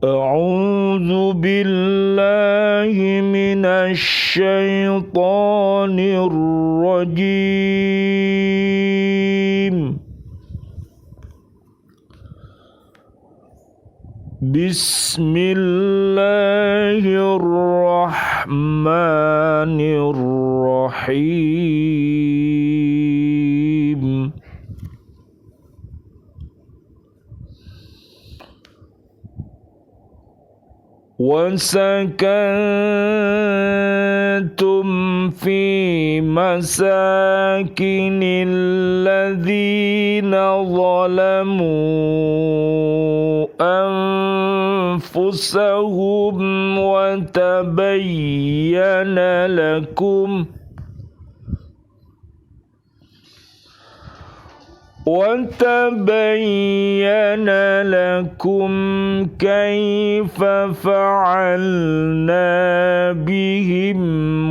أعوذ بالله من الشيطان الرجيم بسم الله الرحمن الرحيم وسكنتم في مساكن الذين ظلموا أنفسهم وتبين لكم كيف فعلنا بهم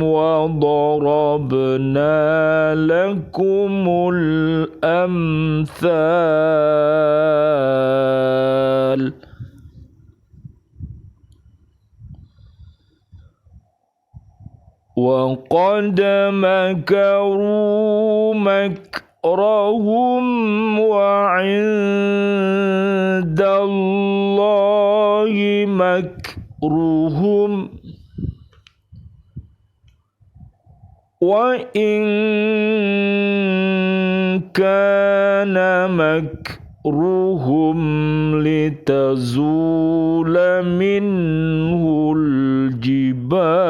وضربنا لكم الأمثال وقد مكروا مكرهم وعند الله مكرهم وإن كان مكرهم لتزول منه الجبال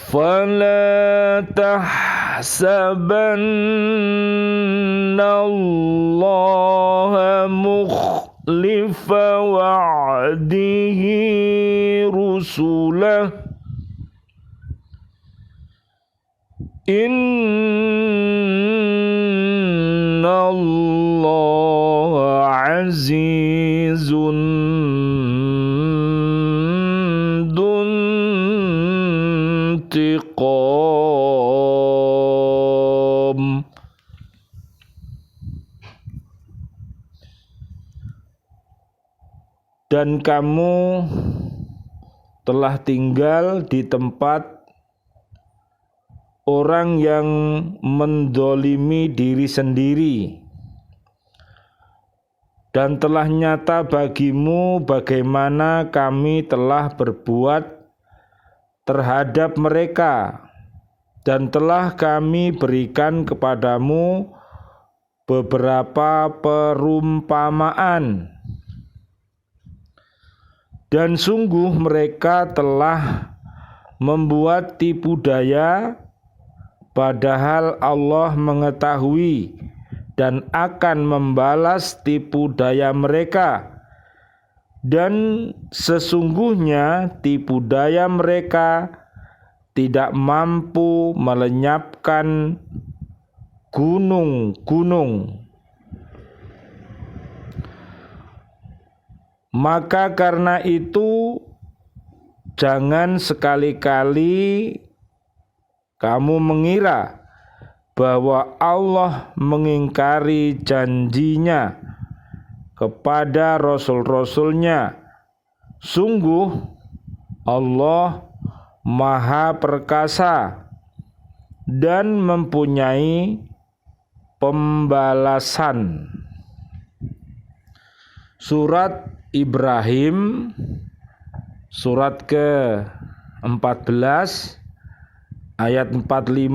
فلا تحسبن الله مخلف وعده رسله إن الله عزيز ذو انتقام. Dan kamu telah tinggal di tempat orang yang mendolimi diri sendiri, dan telah nyata bagimu bagaimana kami telah berbuat terhadap mereka, dan telah kami berikan kepadamu beberapa perumpamaan. Dan sungguh mereka telah membuat tipu daya, padahal Allah mengetahui dan akan membalas tipu daya mereka. Dan sesungguhnya tipu daya mereka tidak mampu melenyapkan gunung-gunung. Maka karena itu jangan sekali-kali kamu mengira bahwa Allah mengingkari janjinya kepada rasul-rasulnya. Sungguh Allah Maha Perkasa dan mempunyai pembalasan. Surat Ibrahim surat ke-14 ayat 45,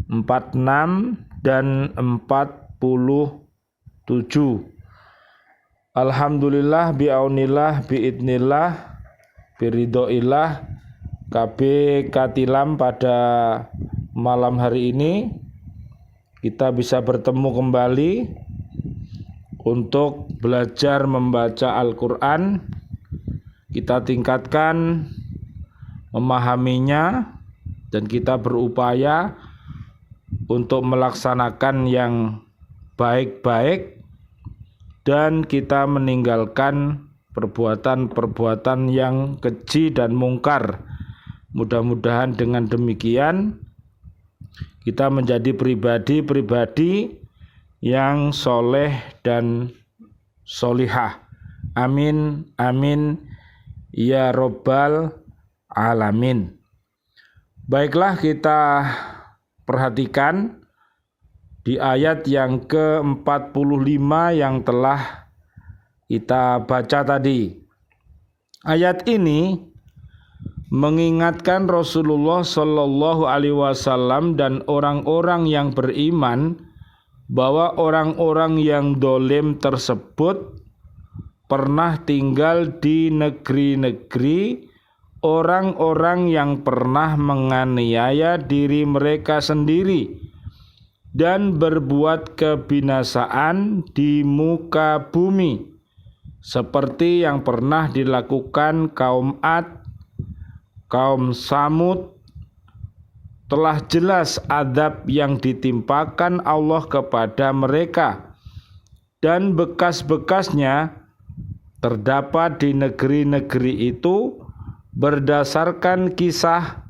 46 dan 47. Alhamdulillah biaunillah biidnillah biridhoillah KB Katilam. Pada malam hari ini kita bisa bertemu kembali untuk belajar membaca Al-Quran. Kita tingkatkan memahaminya dan kita berupaya untuk melaksanakan yang baik-baik, dan kita meninggalkan perbuatan-perbuatan yang keji dan mungkar. Mudah-mudahan dengan demikian kita menjadi pribadi-pribadi yang soleh dan solihah. Amin, amin, ya Rabbal Alamin. Baiklah, kita perhatikan di ayat yang ke-45 yang telah kita baca tadi. Ayat ini mengingatkan Rasulullah Shallallahu Alaihi Wasallam dan orang-orang yang beriman bahwa orang-orang yang dolim tersebut pernah tinggal di negeri-negeri orang-orang yang pernah menganiaya diri mereka sendiri dan berbuat kebinasaan di muka bumi, seperti yang pernah dilakukan kaum Ad, kaum Samud. Telah jelas azab yang ditimpakan Allah kepada mereka, dan bekas-bekasnya terdapat di negeri-negeri itu berdasarkan kisah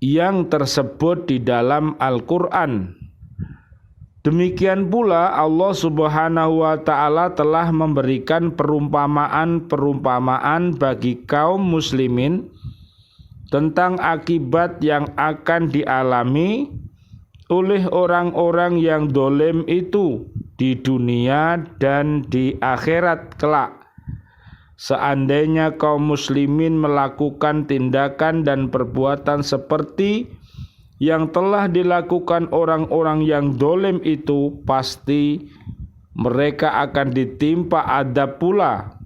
yang tersebut di dalam Al-Quran. Demikian pula Allah Subhanahu wa Ta'ala telah memberikan perumpamaan-perumpamaan bagi kaum muslimin tentang akibat yang akan dialami oleh orang-orang yang dolim itu di dunia dan di akhirat kelak. Seandainya kaum muslimin melakukan tindakan dan perbuatan seperti yang telah dilakukan orang-orang yang dolim itu, pasti mereka akan ditimpa adab pula,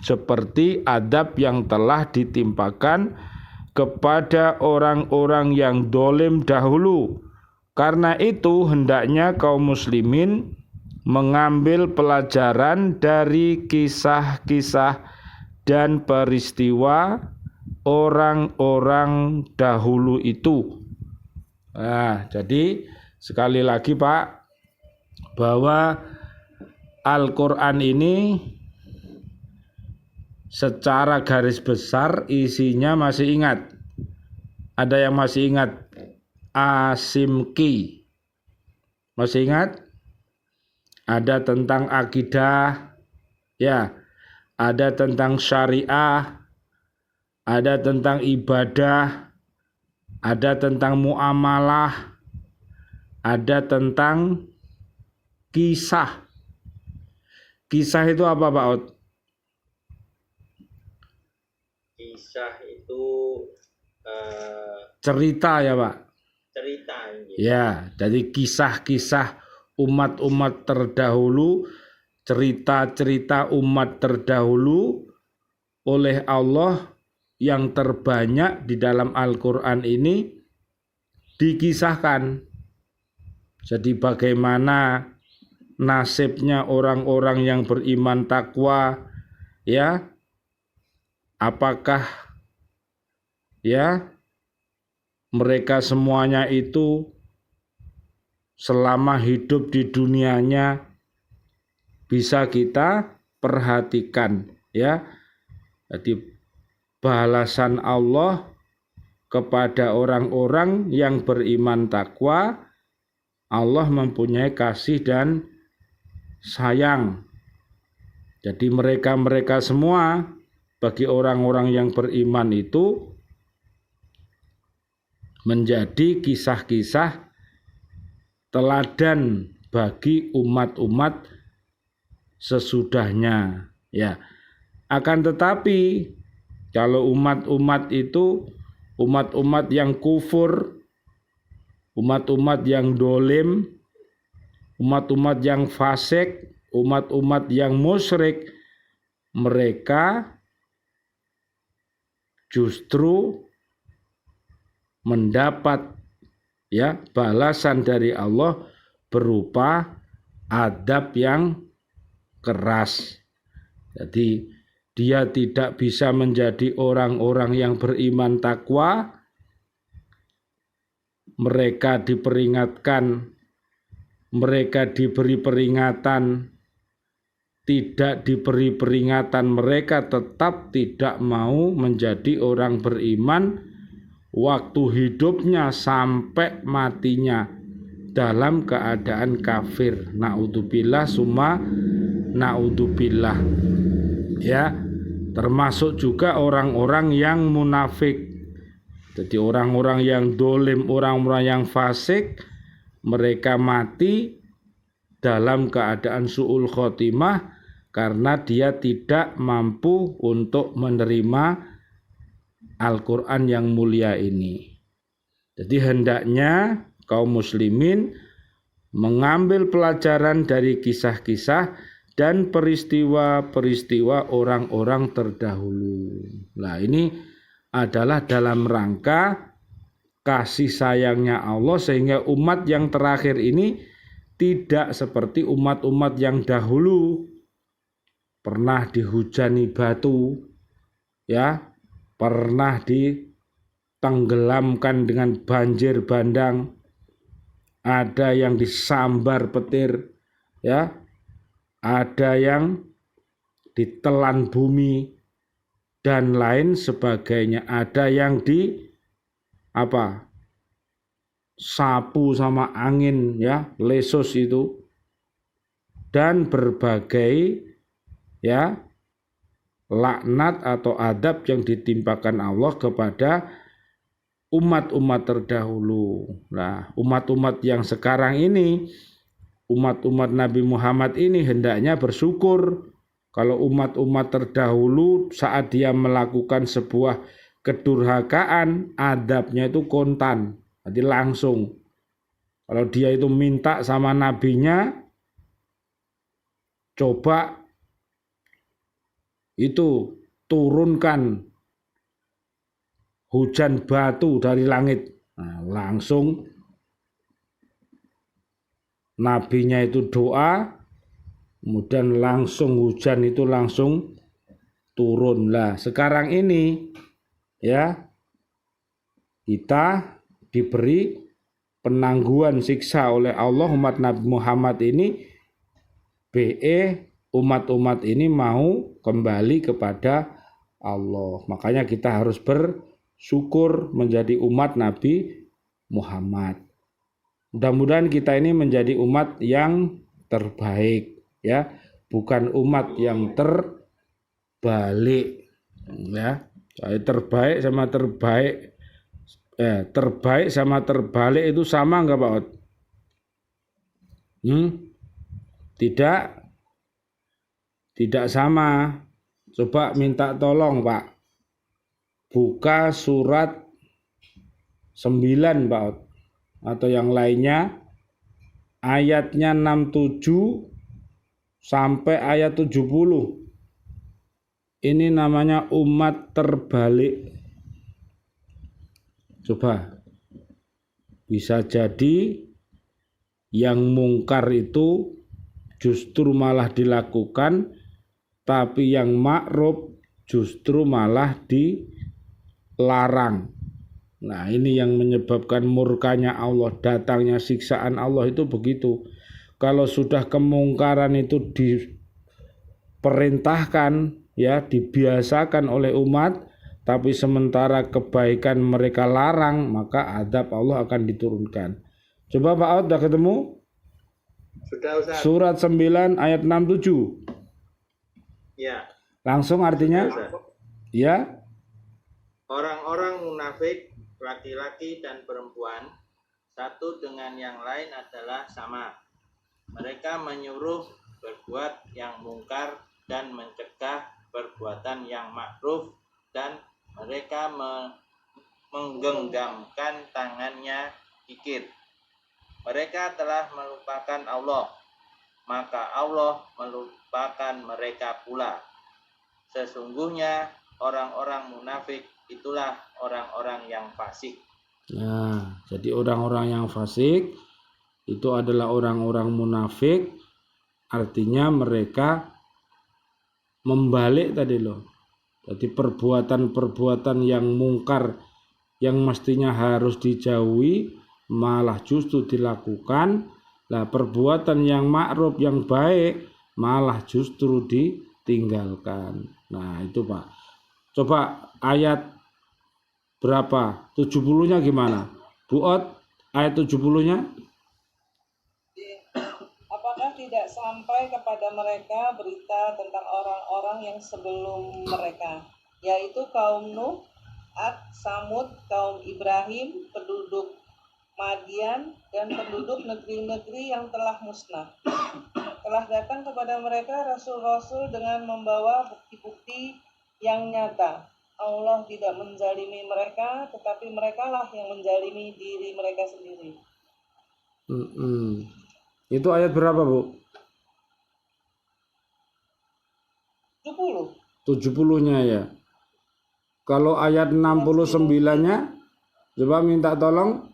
seperti adab yang telah ditimpakan kepada orang-orang yang dolim dahulu. Karena itu hendaknya kaum muslimin mengambil pelajaran dari kisah-kisah dan peristiwa orang-orang dahulu itu. Nah, jadi sekali lagi Pak, bahwa Al-Quran ini secara garis besar isinya masih ingat. Ada yang masih ingat Asimki? Masih ingat? Ada tentang akidah, ya. Ada tentang syariah, ada tentang ibadah, ada tentang muamalah, ada tentang kisah. Kisah itu apa Pak Ot? Kisah itu cerita ya Pak? cerita. Gitu. Ya, jadi kisah-kisah umat-umat terdahulu, cerita-cerita umat terdahulu oleh Allah yang terbanyak di dalam Al-Quran ini dikisahkan. Jadi bagaimana nasibnya orang-orang yang beriman takwa, ya, apakah ya mereka semuanya itu selama hidup di dunianya bisa kita perhatikan, ya. Jadi balasan Allah kepada orang-orang yang beriman takwa, Allah mempunyai kasih dan sayang. Jadi mereka semua, bagi orang-orang yang beriman itu menjadi kisah-kisah teladan bagi umat-umat sesudahnya, ya. Akan tetapi kalau umat-umat itu umat-umat yang kufur, umat-umat yang dolim, umat-umat yang fasik, umat-umat yang musyrik, mereka justru mendapat, ya, balasan dari Allah berupa adab yang keras. Jadi dia tidak bisa menjadi orang-orang yang beriman takwa. Mereka diperingatkan, mereka diberi peringatan, tidak diberi peringatan, mereka tetap tidak mau menjadi orang beriman, waktu hidupnya sampai matinya dalam keadaan kafir. Naudzubillah summa naudzubillah. Ya, termasuk juga orang-orang yang munafik. Jadi orang-orang yang dolim, orang-orang yang fasik, mereka mati dalam keadaan su'ul khotimah karena dia tidak mampu untuk menerima Al-Quran yang mulia ini. Jadi hendaknya kaum muslimin mengambil pelajaran dari kisah-kisah dan peristiwa-peristiwa orang-orang terdahulu. Nah, ini adalah dalam rangka kasih sayangnya Allah sehingga umat yang terakhir ini tidak seperti umat-umat yang dahulu pernah dihujani batu, ya, pernah ditenggelamkan dengan banjir bandang, ada yang disambar petir, ya, ada yang ditelan bumi dan lain sebagainya, ada yang sapu sama angin, ya, lesus itu, dan berbagai, ya, laknat atau adab yang ditimpakan Allah kepada umat-umat terdahulu. Nah, umat-umat yang sekarang ini, umat-umat Nabi Muhammad ini hendaknya bersyukur kalau umat-umat terdahulu saat dia melakukan sebuah kedurhakaan, adabnya itu kontan, jadi langsung. Kalau dia itu minta sama nabinya, coba itu turunkan hujan batu dari langit. Nah, langsung nabinya itu doa, kemudian langsung hujan itu langsung turun. Lah, sekarang ini, ya, kita diberi penangguhan siksa oleh Allah, umat Nabi Muhammad ini, umat-umat ini mau kembali kepada Allah. Makanya kita harus bersyukur menjadi umat Nabi Muhammad. Mudah-mudahan kita ini menjadi umat yang terbaik, ya, bukan umat yang terbalik, ya. Terbaik sama terbaik, terbaik sama terbalik itu sama enggak, Pak Ot? Tidak sama. Coba minta tolong, Pak, buka surat 9, Pak Ot, atau yang lainnya, ayatnya 67 sampai ayat 70. Ini namanya umat terbalik. Coba, bisa jadi yang mungkar itu justru malah dilakukan, tapi yang ma'ruf justru malah dilarang. Nah, ini yang menyebabkan murkanya Allah, datangnya siksaan Allah itu begitu. Kalau sudah kemungkaran itu diperintahkan, ya, dibiasakan oleh umat, tapi sementara kebaikan mereka larang, maka adab Allah akan diturunkan. Coba Pak Aud, udah ketemu? Sudah, Ustaz. Surat 9 ayat 67. Ya. Langsung artinya? Ya. Orang-orang munafik, laki-laki dan perempuan, satu dengan yang lain adalah sama. Mereka menyuruh berbuat yang mungkar dan mencegah perbuatan yang ma'ruf, dan mereka menggenggamkan tangannya dikir. Mereka telah melupakan Allah, maka Allah melupakan mereka pula. Sesungguhnya orang-orang munafik itulah orang-orang yang fasik. Nah, jadi orang-orang yang fasik itu adalah orang-orang munafik, artinya mereka membalik tadi loh. Jadi perbuatan-perbuatan yang mungkar yang mestinya harus dijauhi malah justru dilakukan. Lah, perbuatan yang ma'ruf yang baik malah justru ditinggalkan. Nah, itu Pak. Coba ayat berapa? 70-nya gimana? Bu Ot, ayat 70-nya? Apakah tidak sampai kepada mereka berita tentang orang-orang yang sebelum mereka, yaitu kaum Nuh, Ad, Samud, kaum Ibrahim, penduduk Madian, dan penduduk negeri-negeri yang telah musnah. Telah datang kepada mereka rasul-rasul dengan membawa bukti-bukti yang nyata. Allah tidak menzalimi mereka, tetapi merekalah yang menzalimi diri mereka sendiri. Itu ayat berapa, Bu? 70. 70-nya ya. Kalau ayat 69-nya, coba minta tolong.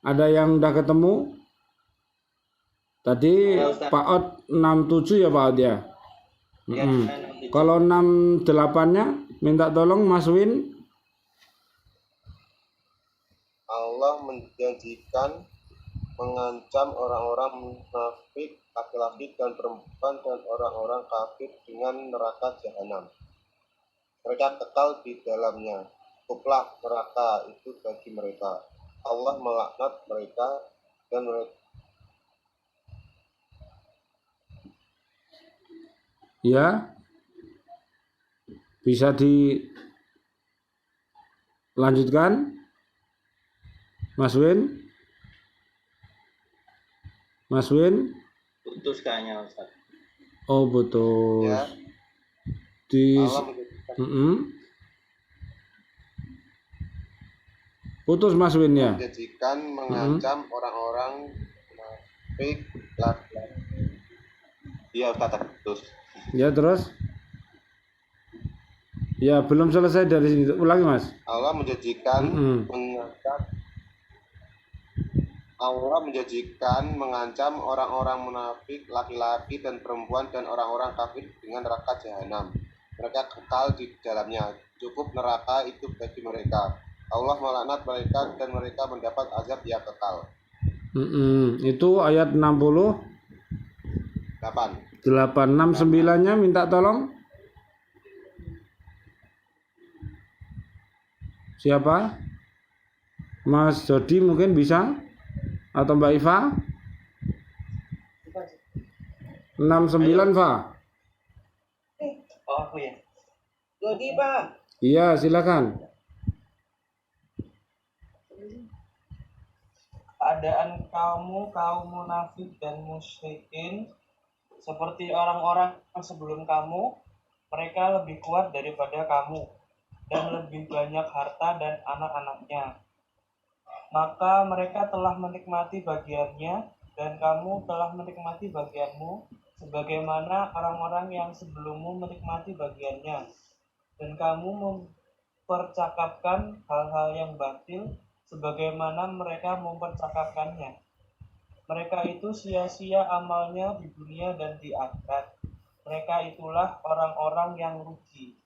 Ada yang udah ketemu? Tadi Pak Ot 67 ya Pak Ot ya? Kalau 68-nya, minta tolong Mas Win. Allah menjanjikan mengancam orang-orang munafik laki-laki dan perempuan dan orang-orang kafir dengan neraka jahanam. Mereka kekal di dalamnya. Cukuplah neraka itu bagi mereka. Allah melaknat mereka dan mereka. Ya, bisa dilanjutkan, Mas Win. Mas Win. Putus kayaknya Ustaz. Oh betul. Ya. Di. Allah Putus Mas Win ya. menjanjikan mengancam orang-orang munafik laki-laki. Iya Ustaz, putus. Ya, terus? Ya, belum selesai dari sini. Ulangi, Mas. Allah menjanjikan mengancam orang-orang munafik laki-laki dan perempuan dan orang-orang kafir dengan neraka jahanam. Mereka kekal di dalamnya. Cukup neraka itu bagi mereka. Allah melaknat mereka dan mereka mendapat azab yang kekal. Itu ayat 68. 69-nya minta tolong. Siapa? Mas Jody mungkin bisa? Atau Mbak Iva? 69 Pak. Oh aku ya. Jody Pak. Iya silakan. Keadaan kaum munafik dan musyrikin seperti orang-orang sebelum kamu, mereka lebih kuat daripada kamu dan lebih banyak harta dan anak-anaknya. Maka mereka telah menikmati bagiannya dan kamu telah menikmati bagianmu sebagaimana orang-orang yang sebelummu menikmati bagiannya. Dan kamu mempercakapkan hal-hal yang batil sebagaimana mereka mempercakapkannya. Mereka itu sia-sia amalnya di dunia dan di akhirat. Mereka itulah orang-orang yang rugi.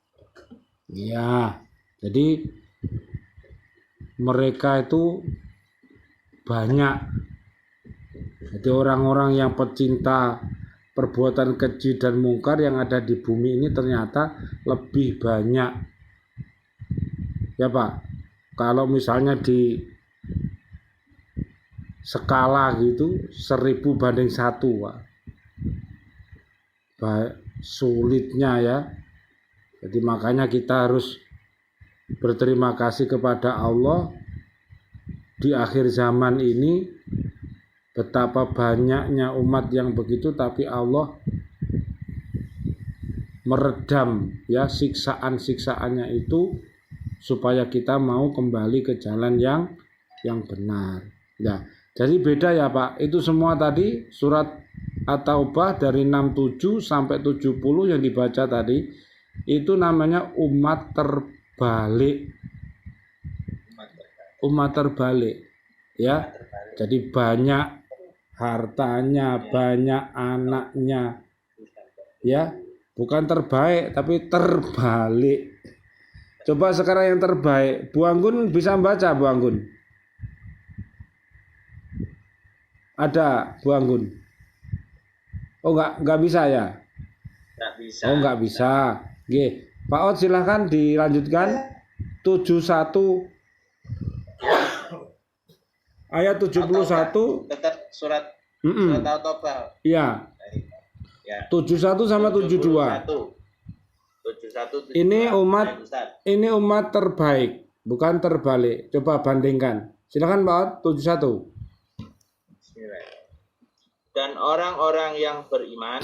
Iya, jadi mereka itu banyak. Jadi orang-orang yang pecinta perbuatan keji dan mungkar yang ada di bumi ini ternyata lebih banyak. Ya Pak. Kalau misalnya di skala gitu 1000 banding 1 Pak. Sulitnya ya. Jadi makanya kita harus berterima kasih kepada Allah di akhir zaman ini. Betapa banyaknya umat yang begitu, tapi Allah meredam ya siksaan-siksaannya itu supaya kita mau kembali ke jalan yang benar. Ya, jadi beda ya Pak. Itu semua tadi surat At-Taubah dari 67 sampai 70 yang dibaca tadi itu namanya umat terbalik. Umat terbalik. Ya. Jadi banyak hartanya, banyak anaknya. Ya, bukan terbaik tapi terbalik. Coba sekarang yang terbaik. Bu Anggun bisa baca, Bu Anggun? Ada, Bu Anggun? Oh, enggak bisa ya? Enggak bisa. Oh, enggak bisa. Oke. Pak Ot silahkan dilanjutkan. 71 Ayat 71. Tetap surat Mm-mm. surat At-Taubah. Ya, Ya. 71 sama 72. 71. Ini umat Baik, Ustaz. ini umat terbaik, bukan terbalik. Coba bandingkan. Silakan Pak, 71. Bismillah. Dan orang-orang yang beriman,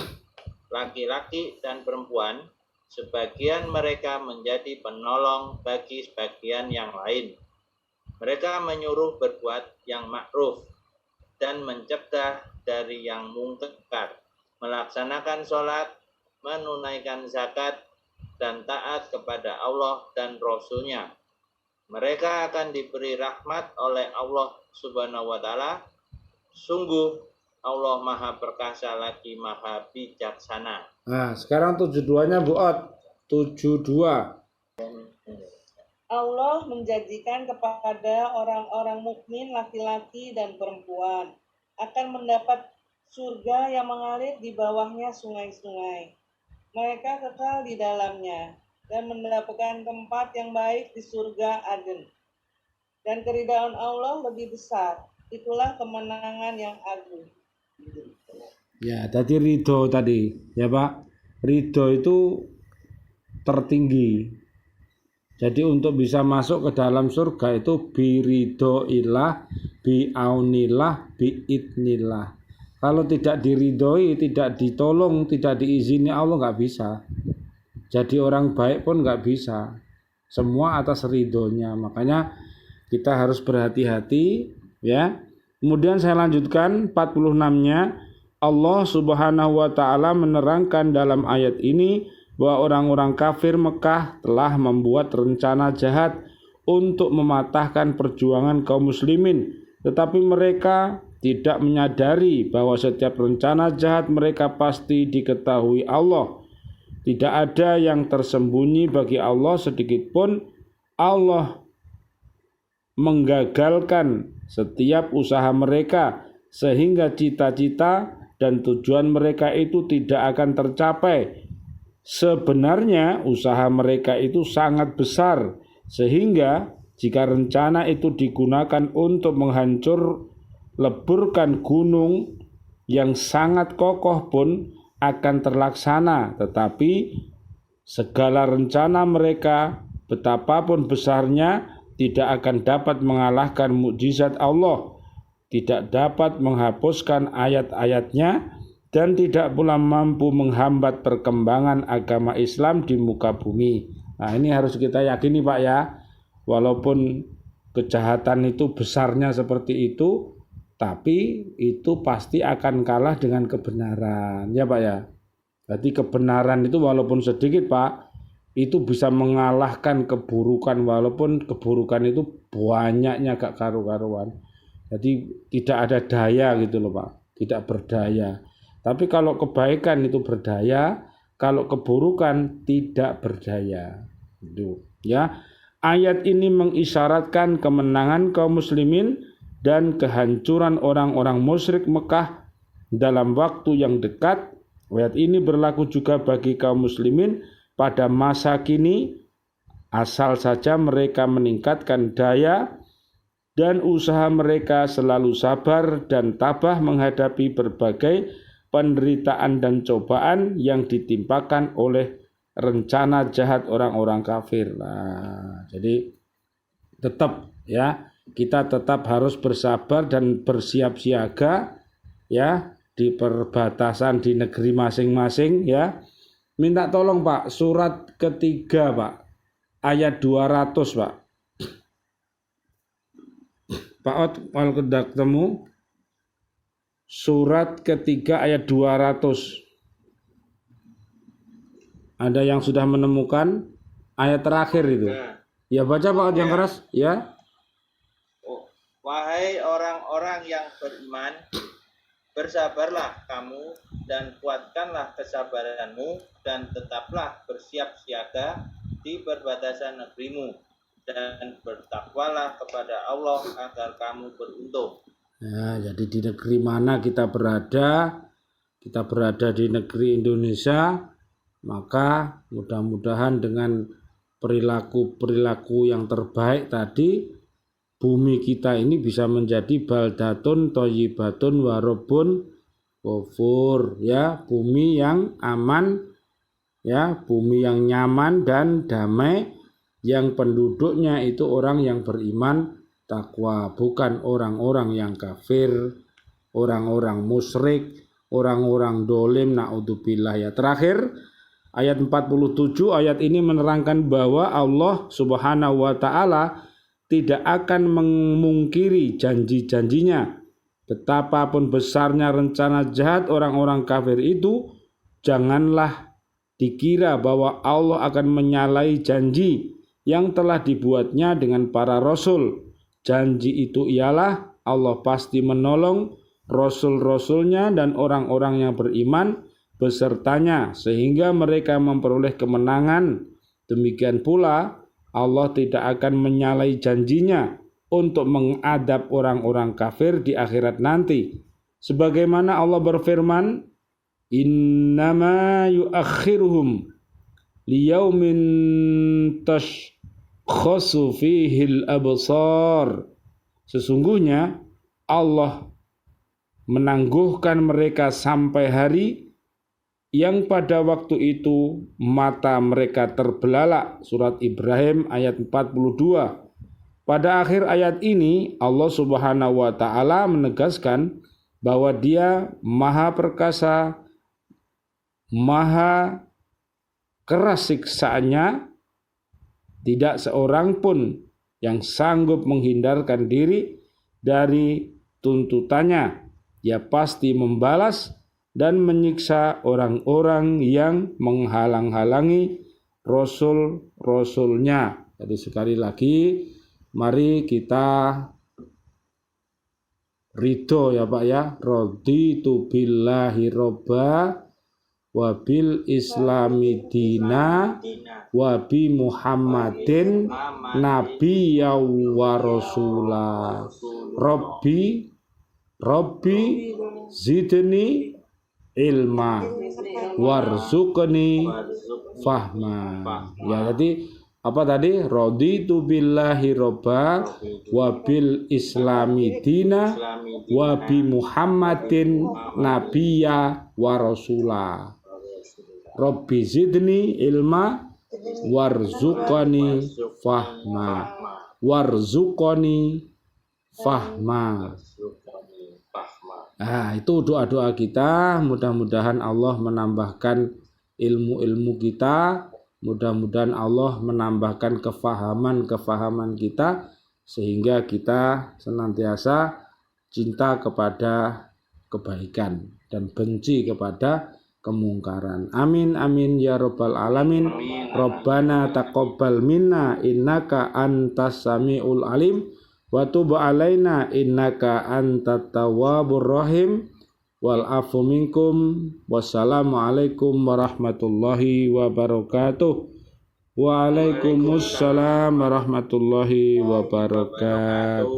laki-laki dan perempuan, sebagian mereka menjadi penolong bagi sebagian yang lain. Mereka menyuruh berbuat yang ma'ruf dan mencegah dari yang mungkar, melaksanakan sholat, menunaikan zakat, dan taat kepada Allah dan Rasul-Nya. Mereka akan diberi rahmat oleh Allah Subhanahu wa Ta'ala. Sungguh Allah Maha Perkasa lagi Maha Bijaksana. Nah, sekarang 72-nya Bu Ot. 72. Allah menjanjikan kepada orang-orang mukmin laki-laki dan perempuan akan mendapat surga yang mengalir di bawahnya sungai-sungai. Mereka kekal di dalamnya dan mendapatkan tempat yang baik di surga Aden. Dan keridhaan Allah lebih besar. Itulah kemenangan yang agung. Ya, tadi ridho tadi, ya Pak. Ridho itu tertinggi. Jadi untuk bisa masuk ke dalam surga itu biridhoillah, biaunillah, biidnillah. Kalau tidak diridhoi, tidak ditolong, tidak diizini Allah nggak bisa. Jadi orang baik pun nggak bisa. Semua atas ridhonya. Makanya kita harus berhati-hati, ya. Kemudian saya lanjutkan 46-nya. Allah Subhanahu wa Ta'ala menerangkan dalam ayat ini bahwa orang-orang kafir Mekah telah membuat rencana jahat untuk mematahkan perjuangan kaum muslimin, tetapi mereka tidak menyadari bahwa setiap rencana jahat mereka pasti diketahui Allah. Tidak ada yang tersembunyi bagi Allah sedikit pun. Allah menggagalkan setiap usaha mereka sehingga cita-cita dan tujuan mereka itu tidak akan tercapai. Sebenarnya usaha mereka itu sangat besar, sehingga jika rencana itu digunakan untuk menghancur leburkan gunung yang sangat kokoh pun akan terlaksana. Tetapi segala rencana mereka betapapun besarnya tidak akan dapat mengalahkan mukjizat Allah, tidak dapat menghapuskan ayat-ayatnya, dan tidak pula mampu menghambat perkembangan agama Islam di muka bumi. Nah, ini harus kita yakini Pak ya. Walaupun kejahatan itu besarnya seperti itu, tapi itu pasti akan kalah dengan kebenaran. Ya Pak ya. Jadi kebenaran itu walaupun sedikit Pak, itu bisa mengalahkan keburukan, walaupun keburukan itu banyaknya gak karu-karuan. Jadi tidak ada daya gitu loh Pak. Tidak berdaya. Tapi kalau kebaikan itu berdaya, kalau keburukan tidak berdaya. Itu, ya. Ayat ini mengisyaratkan kemenangan kaum muslimin dan kehancuran orang-orang musyrik Mekah dalam waktu yang dekat. Ayat ini berlaku juga bagi kaum muslimin pada masa kini, asal saja mereka meningkatkan daya dan usaha mereka selalu sabar dan tabah menghadapi berbagai penderitaan dan cobaan yang ditimpakan oleh rencana jahat orang-orang kafir. Nah, jadi tetap ya, kita tetap harus bersabar dan bersiap siaga ya di perbatasan di negeri masing-masing ya. Minta tolong Pak, surat ketiga Pak, ayat 200 Pak. Pak Ot, kalau ketemu surat ketiga ayat 200. Ada yang sudah menemukan ayat terakhir itu? Ya baca Pak Ot yang keras ya. Oh, wahai orang-orang yang beriman, bersabarlah kamu dan kuatkanlah kesabaranmu dan tetaplah bersiap siaga di perbatasan negerimu dan bertakwalah kepada Allah agar kamu beruntung. Ya, jadi di negeri mana kita berada di negeri Indonesia, maka mudah-mudahan dengan perilaku-perilaku yang terbaik tadi, bumi kita ini bisa menjadi baldatun thayyibatun wa rabbun ghafur, ya, bumi yang aman, ya, bumi yang nyaman dan damai, yang penduduknya itu orang yang beriman takwa, bukan orang-orang yang kafir, orang-orang musyrik, orang-orang dolim, naudzubillah. Ya, terakhir ayat 47, ayat ini menerangkan bahwa Allah Subhanahu wa taala tidak akan memungkiri janji-janjinya. Betapapun besarnya rencana jahat orang-orang kafir itu, janganlah dikira bahwa Allah akan menyalahi janji yang telah dibuatnya dengan para rasul. Janji itu ialah Allah pasti menolong rasul-rasulnya dan orang-orang yang beriman besertanya sehingga mereka memperoleh kemenangan. Demikian pula Allah tidak akan menyalahi janjinya untuk mengadab orang-orang kafir di akhirat nanti. Sebagaimana Allah berfirman, innama yuakhiruhum liyaumin tashkhasu fihil absar. Sesungguhnya Allah menangguhkan mereka sampai hari yang pada waktu itu mata mereka terbelalak. Surat Ibrahim ayat 42. Pada akhir ayat ini Allah Subhanahu wa taala menegaskan bahwa Dia Maha Perkasa, Maha keras siksaannya, tidak seorang pun yang sanggup menghindarkan diri dari tuntutannya. Dia pasti membalas dan menyiksa orang-orang yang menghalang-halangi rasul-rasulnya. Jadi sekali lagi, mari kita ridho, ya Pak, ya. Raditu billahi robba wa bil islami dina wa bi Muhammadin nabiyya wa rasula. Rabbi zidni ilma warzuqni fahma. Ya, jadi apa tadi? Raditu billahi robba wa bil islami dina wa bi Muhammadin nabiyya wa rasula. Rabbi zidni ilma warzuqni fahma. Warzuqni fahma. Nah, itu doa-doa kita. Mudah-mudahan Allah menambahkan ilmu-ilmu kita. Mudah-mudahan Allah menambahkan kefahaman-kefahaman kita sehingga kita senantiasa cinta kepada kebaikan dan benci kepada kemungkaran. Amin amin ya rabbal alamin. Rabbana taqabbal minna innaka antas samiul alim wa tub alaina innaka antat tawwabur rahim. Wal afu minkum. Wassalamualaikum warahmatullahi wabarakatuh. Waalaikumsalam warahmatullahi wabarakatuh.